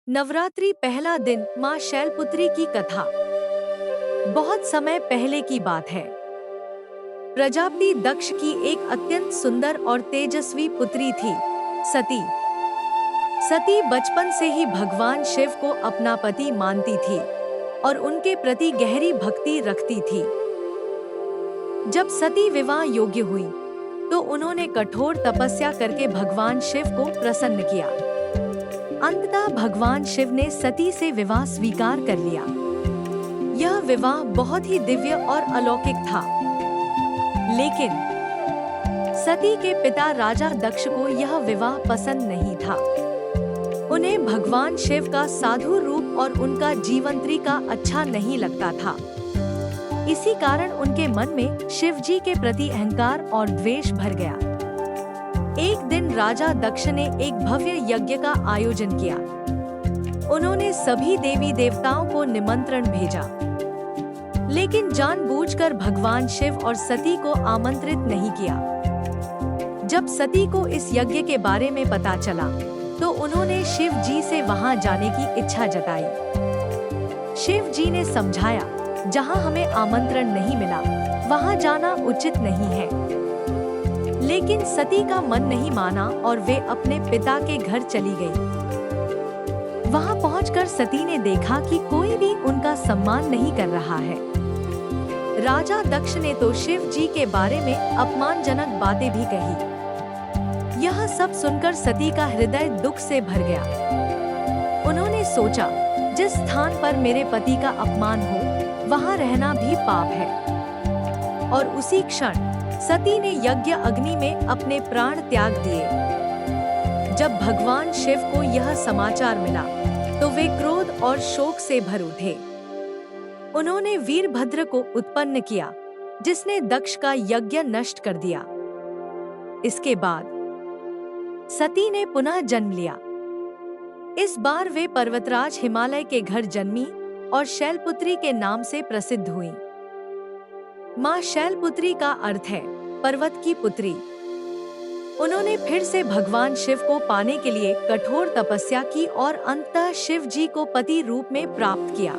नवरात्रि पहला दिन माँ शैलपुत्री की कथा। बहुत समय पहले की बात है। प्रजापति दक्ष की एक अत्यंत सुंदर और तेजस्वी पुत्री थी, सती। सती बचपन से ही भगवान शिव को अपना पति मानती थी और उनके प्रति गहरी भक्ति रखती थी। जब सती विवाह योग्य हुई, तो उन्होंने कठोर तपस्या करके भगवान शिव को प्रसन्न किया। अंततः भगवान शिव ने सती से विवाह स्वीकार कर लिया। यह विवाह बहुत ही दिव्य और अलौकिक था। लेकिन सती के पिता राजा दक्ष को यह विवाह पसंद नहीं था। उन्हें भगवान शिव का साधु रूप और उनका जीवन तरीका अच्छा नहीं लगता था। इसी कारण उनके मन में शिव जी के प्रति अहंकार और द्वेष भर गया। एक दिन राजा दक्ष ने एक भव्य यज्ञ का आयोजन किया। उन्होंने सभी देवी देवताओं को निमंत्रण भेजा, लेकिन जानबूझकर भगवान शिव और सती को आमंत्रित नहीं किया। जब सती को इस यज्ञ के बारे में पता चला, तो उन्होंने शिव जी से वहां जाने की इच्छा जताई। शिव जी ने समझाया, जहां हमें आमंत्रण नहीं मिला, वहां जाना उचित नहीं है। लेकिन सती का मन नहीं माना और वे अपने पिता के घर चली गई। वहां पहुंचकर सती ने देखा कि कोई भी उनका सम्मान नहीं कर रहा है। राजा दक्ष ने तो शिव जी के बारे में अपमानजनक बातें भी कही। यह सब सुनकर सती का हृदय दुख से भर गया। उन्होंने सोचा, जिस स्थान पर मेरे पति का अपमान हो, वहां रहना भी पाप है। और उसी क्षण सती ने यज्ञ अग्नि में अपने प्राण त्याग दिए। जब भगवान शिव को यह समाचार मिला, तो वे क्रोध और शोक से भर उठे। उन्होंने वीरभद्र को उत्पन्न किया, जिसने दक्ष का यज्ञ नष्ट कर दिया। इसके बाद सती ने पुनः जन्म लिया। इस बार वे पर्वतराज हिमालय के घर जन्मी और शैलपुत्री के नाम से प्रसिद्ध हुई। माँ शैलपुत्री का अर्थ है पर्वत की पुत्री। उन्होंने फिर से भगवान शिव को पाने के लिए कठोर तपस्या की और अंततः शिव जी को पति रूप में प्राप्त किया।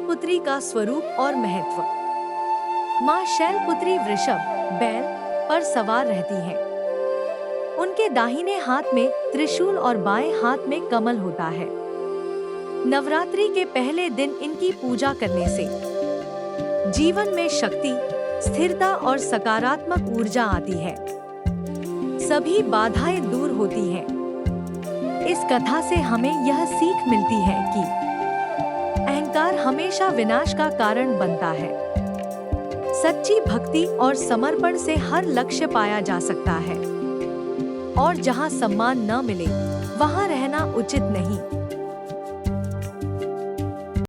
पुत्री का स्वरूप और महत्व। माँ शैलपुत्री वृषभ, बैल पर सवार रहती हैं। उनके दाहिने हाथ में त्रिशूल और बाएं हाथ में कमल होता है। नवरात्रि के पहले दिन इनकी पूजा करने से जीवन में शक्ति, स्थिरता और सकारात्मक ऊर्जा आती है। सभी बाधाएं दूर होती हैं। इस कथा से हमें यह सीख मिलती है कि अहंकार हमेशा विनाश का कारण बनता है। सच्ची भक्ति और समर्पण से हर लक्ष्य पाया जा सकता है। और जहां सम्मान न मिले, वहां रहना उचित नहीं।